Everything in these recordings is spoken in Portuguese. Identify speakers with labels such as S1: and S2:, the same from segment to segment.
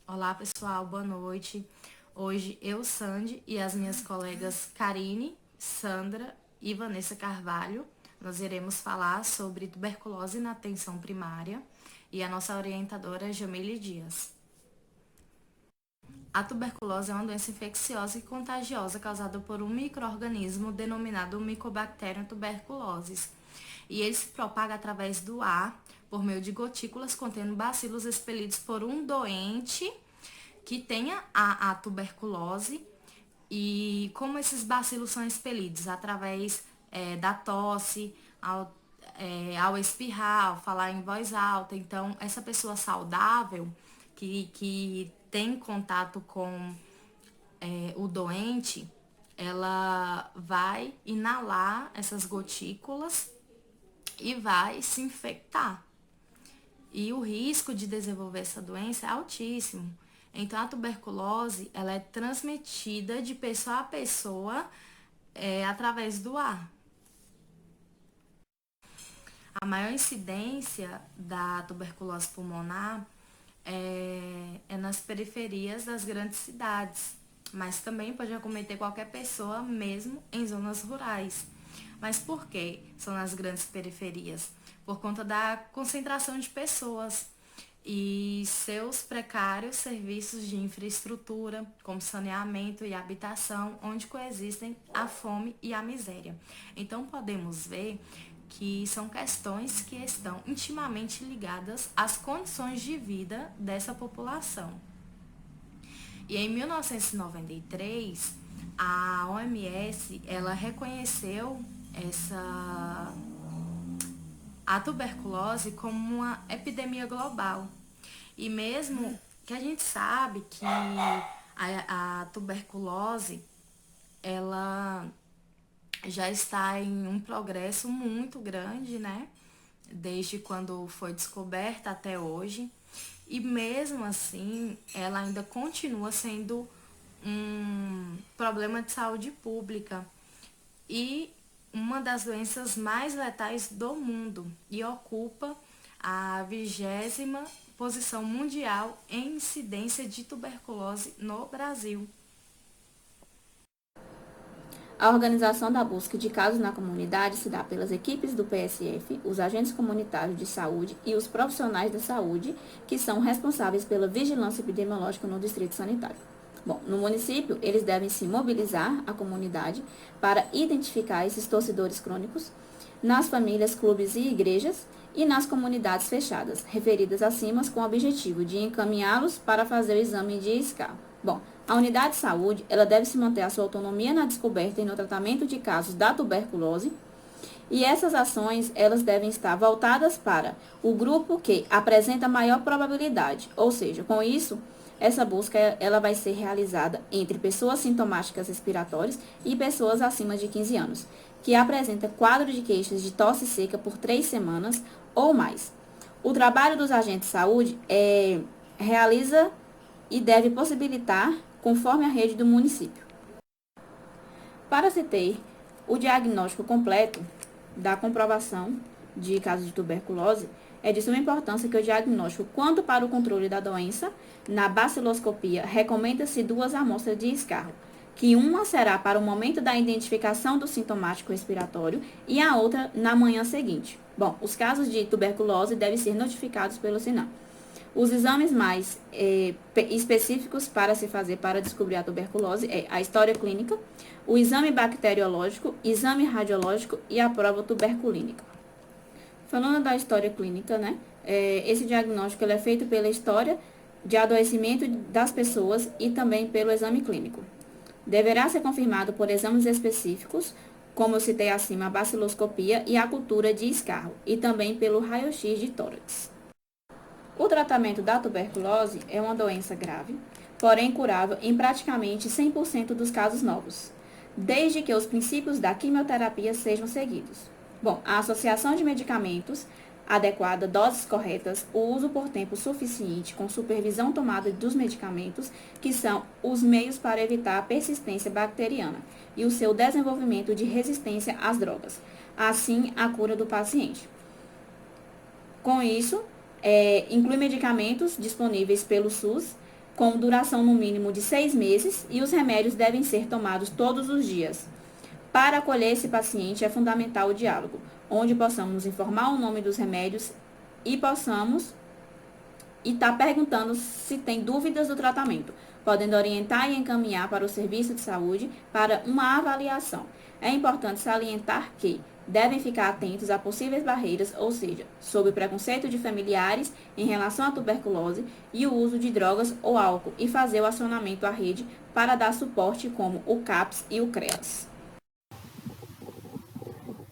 S1: Olá, pessoal, boa noite. Hoje eu, Sandy, e as minhas colegas Karine, Sandra e Vanessa Carvalho, nós iremos falar sobre tuberculose na atenção primária e a nossa orientadora é Jamile Dias. A tuberculose é uma doença infecciosa e contagiosa causada por um micro-organismo denominado Mycobacterium tuberculosis. E ele se propaga através do ar, por meio de gotículas contendo bacilos expelidos por um doente que tenha a tuberculose. E como esses bacilos são expelidos? Através da tosse, ao espirrar, ao falar em voz alta. Então, essa pessoa saudável que tem contato com o doente, ela vai inalar essas gotículas e vai se infectar. E o risco de desenvolver essa doença é altíssimo. Então, a tuberculose, ela é transmitida de pessoa a pessoa através do ar. A maior incidência da tuberculose pulmonar é nas periferias das grandes cidades, mas também pode acometer qualquer pessoa, mesmo em zonas rurais. Mas por que são nas grandes periferias? Por conta da concentração de pessoas e seus precários serviços de infraestrutura, como saneamento e habitação, onde coexistem a fome e a miséria. Então, podemos ver que são questões que estão intimamente ligadas às condições de vida dessa população. E em 1993, a OMS, ela reconheceu a tuberculose como uma epidemia global. E mesmo que a gente sabe que a tuberculose, ela já está em um progresso muito grande, né? Desde quando foi descoberta até hoje. E mesmo assim, ela ainda continua sendo um problema de saúde pública e uma das doenças mais letais do mundo e ocupa a 20ª posição mundial em incidência de tuberculose no Brasil.
S2: A organização da busca de casos na comunidade se dá pelas equipes do PSF, os agentes comunitários de saúde e os profissionais da saúde, que são responsáveis pela vigilância epidemiológica no distrito sanitário. Bom, no município, eles devem se mobilizar a comunidade para identificar esses torcedores crônicos nas famílias, clubes e igrejas e nas comunidades fechadas, referidas acima, com o objetivo de encaminhá-los para fazer o exame de escarro. Bom, a unidade de saúde, ela deve se manter a sua autonomia na descoberta e no tratamento de casos da tuberculose, e essas ações, elas devem estar voltadas para o grupo que apresenta maior probabilidade, ou seja, com isso, essa busca ela vai ser realizada entre pessoas sintomáticas respiratórias e pessoas acima de 15 anos, que apresenta quadro de queixas de tosse seca por 3 semanas ou mais. O trabalho dos agentes de saúde realiza e deve possibilitar conforme a rede do município. Para se ter o diagnóstico completo da comprovação de casos de tuberculose, é de suma importância que o diagnóstico quanto para o controle da doença, na baciloscopia, recomenda-se 2 amostras de escarro, que uma será para o momento da identificação do sintomático respiratório e a outra na manhã seguinte. Bom, os casos de tuberculose devem ser notificados pelo SINAM. Os exames mais específicos para se fazer para descobrir a tuberculose é a história clínica, o exame bacteriológico, exame radiológico e a prova tuberculínica. Falando da história clínica, né? Esse diagnóstico ele é feito pela história de adoecimento das pessoas e também pelo exame clínico. Deverá ser confirmado por exames específicos, como eu citei acima, a baciloscopia e a cultura de escarro, e também pelo raio-x de tórax. O tratamento da tuberculose é uma doença grave, porém curável em praticamente 100% dos casos novos, desde que os princípios da quimioterapia sejam seguidos. Bom, a associação de medicamentos adequada, doses corretas, o uso por tempo suficiente, com supervisão tomada dos medicamentos, que são os meios para evitar a persistência bacteriana e o seu desenvolvimento de resistência às drogas, assim a cura do paciente. Com isso, inclui medicamentos disponíveis pelo SUS, com duração no mínimo de 6 meses, e os remédios devem ser tomados todos os dias. Para acolher esse paciente é fundamental o diálogo, onde possamos informar o nome dos remédios e possamos estar perguntando se tem dúvidas do tratamento, podendo orientar e encaminhar para o serviço de saúde para uma avaliação. É importante salientar que devem ficar atentos a possíveis barreiras, ou seja, sobre o preconceito de familiares em relação à tuberculose e o uso de drogas ou álcool, e fazer o acionamento à rede para dar suporte, como o CAPS e o CREAS.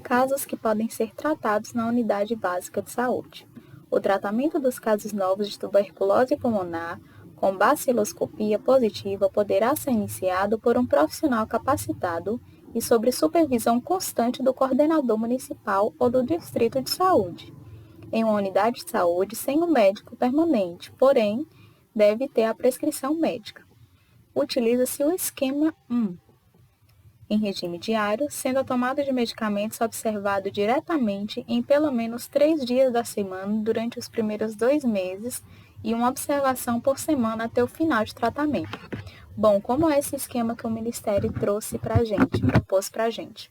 S3: Casos que podem ser tratados na unidade básica de saúde. O tratamento dos casos novos de tuberculose pulmonar com baciloscopia positiva poderá ser iniciado por um profissional capacitado e sob supervisão constante do coordenador municipal ou do distrito de saúde, em uma unidade de saúde sem um médico permanente, porém, deve ter a prescrição médica. Utiliza-se o esquema 1, em regime diário, sendo a tomada de medicamentos observado diretamente em pelo menos 3 dias da semana durante os primeiros 2 meses e uma observação por semana até o final de tratamento. Bom, como é esse esquema que o Ministério trouxe para a gente, propôs para a gente?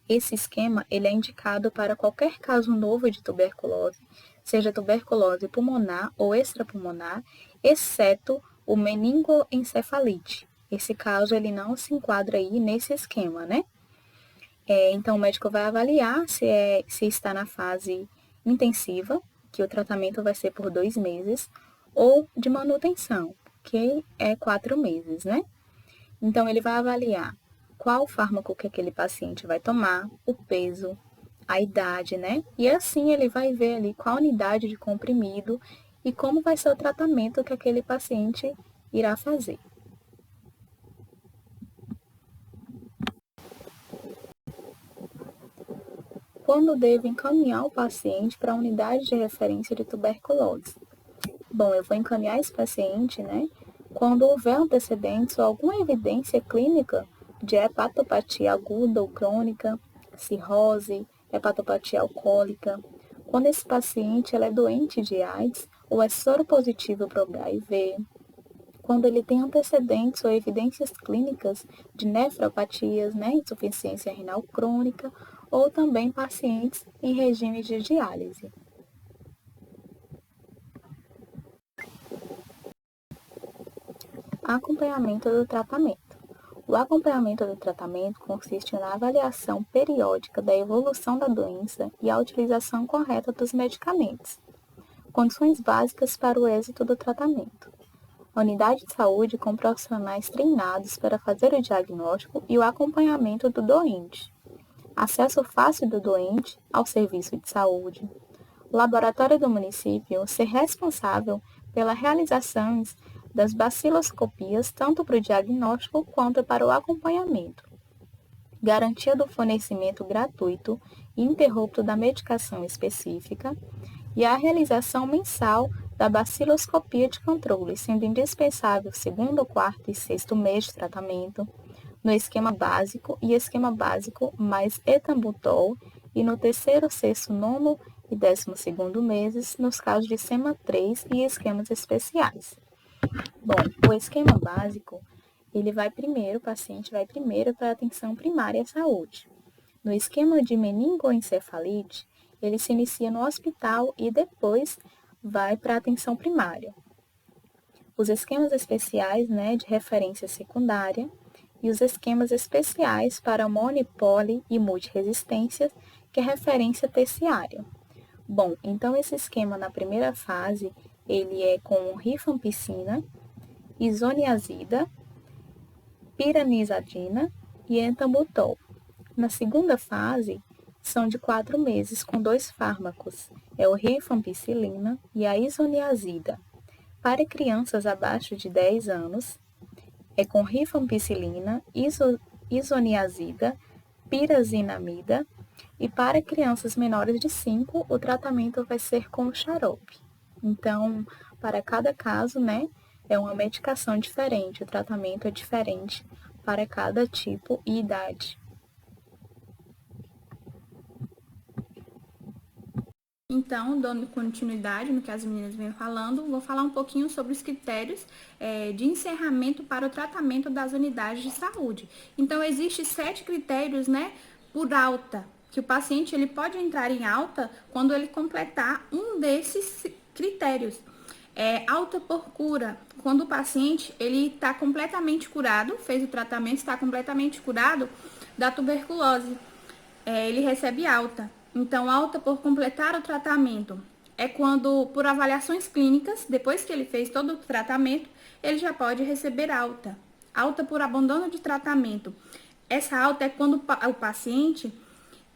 S3: Esse esquema ele é indicado para qualquer caso novo de tuberculose, seja tuberculose pulmonar ou extrapulmonar, exceto o meningoencefalite. Esse caso, ele não se enquadra aí nesse esquema, né? Então, o médico vai avaliar se está na fase intensiva, que o tratamento vai ser por 2 meses, ou de manutenção, que é 4 meses, né? Então, ele vai avaliar qual fármaco que aquele paciente vai tomar, o peso, a idade, né? E assim ele vai ver ali qual unidade de comprimido e como vai ser o tratamento que aquele paciente irá fazer. Quando devo encaminhar o paciente para a unidade de referência de tuberculose? Bom, eu vou encaminhar esse paciente, né, quando houver antecedentes ou alguma evidência clínica de hepatopatia aguda ou crônica, cirrose, hepatopatia alcoólica, quando esse paciente é doente de AIDS ou é soropositivo para o HIV, quando ele tem antecedentes ou evidências clínicas de nefropatias, né, insuficiência renal crônica, ou também pacientes em regime de diálise. Acompanhamento do tratamento. O acompanhamento do tratamento consiste na avaliação periódica da evolução da doença e a utilização correta dos medicamentos. Condições básicas para o êxito do tratamento. A unidade de saúde com profissionais treinados para fazer o diagnóstico e o acompanhamento do doente. Acesso fácil do doente ao serviço de saúde. O laboratório do município ser responsável pela realização das baciloscopias tanto para o diagnóstico quanto para o acompanhamento. Garantia do fornecimento gratuito e ininterrupto da medicação específica e a realização mensal da baciloscopia de controle, sendo indispensável o 2º, 4º e 6º mês de tratamento, no esquema básico e esquema básico mais etambutol, e no 3º, 6º, 9º e 12º meses, nos casos de SEMA 3 e esquemas especiais. Bom, o esquema básico, o paciente vai primeiro para a atenção primária à saúde. No esquema de meningoencefalite, ele se inicia no hospital e depois vai para a atenção primária. Os esquemas especiais, né, de referência secundária, e os esquemas especiais para mono, poli e multiresistências, que é referência terciária. Bom, então esse esquema na primeira fase, ele é com rifampicina, isoniazida, piranizadina e etambutol. Na segunda fase, são de 4 meses com 2 fármacos, é o rifampicilina e a isoniazida. Para crianças abaixo de 10 anos, é com rifampicilina, isoniazida, pirazinamida, e para crianças menores de 5, o tratamento vai ser com xarope. Então, para cada caso, né, é uma medicação diferente, o tratamento é diferente para cada tipo e idade.
S2: Então, dando continuidade no que as meninas vêm falando, vou falar um pouquinho sobre os critérios de encerramento para o tratamento das unidades de saúde. Então, existem 7 critérios, né, por alta, que o paciente ele pode entrar em alta quando ele completar um desses critérios. Alta por cura, quando o paciente ele está completamente curado, fez o tratamento, está completamente curado da tuberculose, ele recebe alta. Então, alta por completar o tratamento é quando, por avaliações clínicas, depois que ele fez todo o tratamento, ele já pode receber alta. Alta por abandono de tratamento. Essa alta é quando o paciente,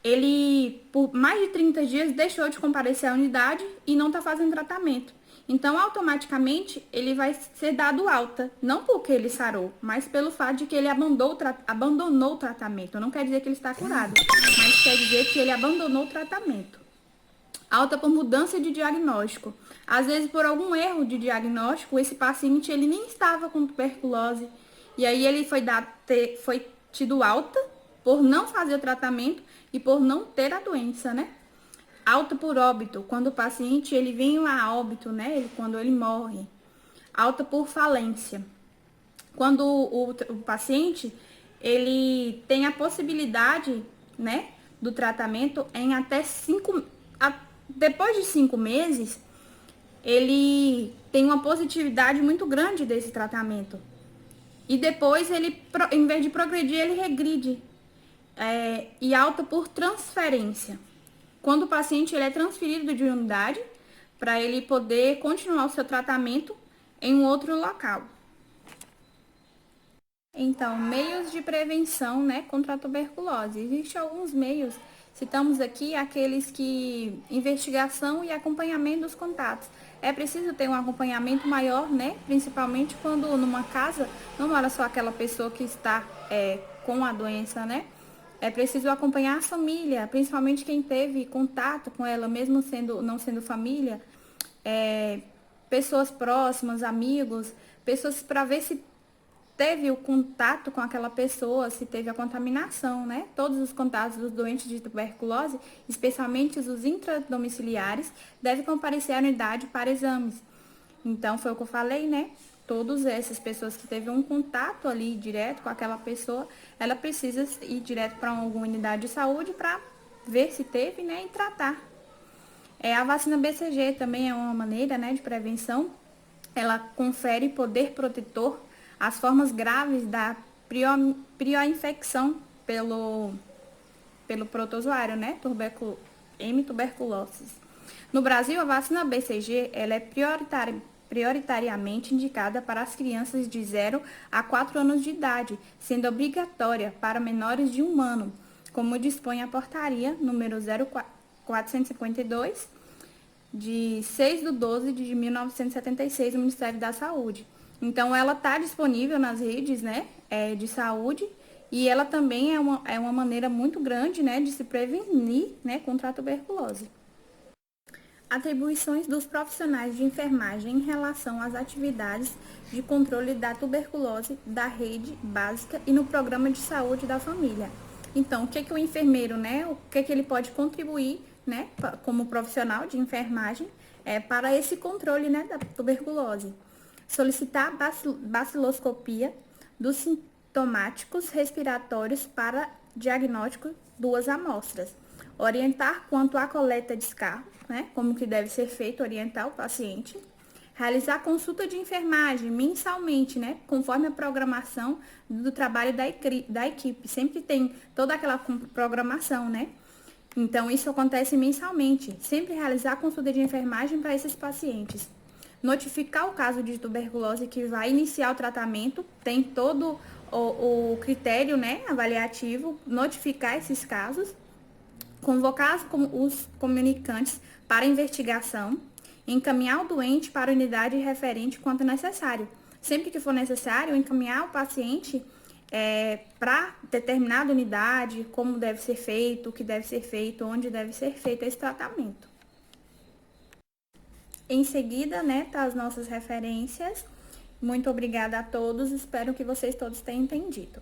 S2: ele, por mais de 30 dias, deixou de comparecer à unidade e não está fazendo tratamento. Então, automaticamente, ele vai ser dado alta, não porque ele sarou, mas pelo fato de que ele abandonou o tratamento. Não quer dizer que ele está curado, mas quer dizer que ele abandonou o tratamento. Alta por mudança de diagnóstico. Às vezes, por algum erro de diagnóstico, esse paciente ele nem estava com tuberculose, e aí ele foi tido alta por não fazer o tratamento e por não ter a doença, né? Alta por óbito, quando o paciente ele vem a óbito, né? Quando ele morre. Alta por falência, quando o paciente ele tem a possibilidade, né, do tratamento em até depois de 5 meses, ele tem uma positividade muito grande desse tratamento. E depois ele, em vez de progredir, ele regride. E alta por transferência, quando o paciente ele é transferido de unidade para ele poder continuar o seu tratamento em um outro local. Então, meios de prevenção, né, contra a tuberculose. Existem alguns meios, citamos aqui aqueles que investigação e acompanhamento dos contatos. É preciso ter um acompanhamento maior, né, principalmente quando numa casa não mora só aquela pessoa que está com a doença, né? É preciso acompanhar a família, principalmente quem teve contato com ela, mesmo não sendo família, pessoas próximas, amigos, pessoas para ver se teve o contato com aquela pessoa, se teve a contaminação, né? Todos os contatos dos doentes de tuberculose, especialmente os intradomiciliares, devem comparecer à unidade para exames. Então, foi o que eu falei, né? Todas essas pessoas que teve um contato ali direto com aquela pessoa, ela precisa ir direto para alguma unidade de saúde para ver se teve, né, e tratar. A vacina BCG também é uma maneira, né, de prevenção. Ela confere poder protetor às formas graves da prioinfecção pelo protozoário, né, M. tuberculosis. No Brasil, a vacina BCG ela é prioritariamente indicada para as crianças de 0 a 4 anos de idade, sendo obrigatória para menores de 1 ano, como dispõe a portaria número 0452, de 6/12 de 1976, do Ministério da Saúde. Então, ela está disponível nas redes, né, de saúde, e ela também é uma maneira muito grande, né, de se prevenir, né, contra a tuberculose. Atribuições dos profissionais de enfermagem em relação às atividades de controle da tuberculose da rede básica e no programa de saúde da família. Então, o que o enfermeiro, né, o que ele pode contribuir, né, como profissional de enfermagem, para esse controle, né, da tuberculose? Solicitar baciloscopia dos sintomáticos respiratórios para diagnóstico 2 amostras. Orientar quanto à coleta de escarro, né, como que deve ser feito, orientar o paciente. Realizar consulta de enfermagem mensalmente, né, conforme a programação do trabalho da equipe. Sempre tem toda aquela programação, né? Então, isso acontece mensalmente. Sempre realizar consulta de enfermagem para esses pacientes. Notificar o caso de tuberculose que vai iniciar o tratamento, tem todo o critério, né, avaliativo, notificar esses casos. Convocar os comunicantes para investigação, encaminhar o doente para a unidade referente quando necessário. Sempre que for necessário, encaminhar o paciente para determinada unidade, como deve ser feito, o que deve ser feito, onde deve ser feito esse tratamento. Em seguida, né, tá as nossas referências. Muito obrigada a todos, espero que vocês todos tenham entendido.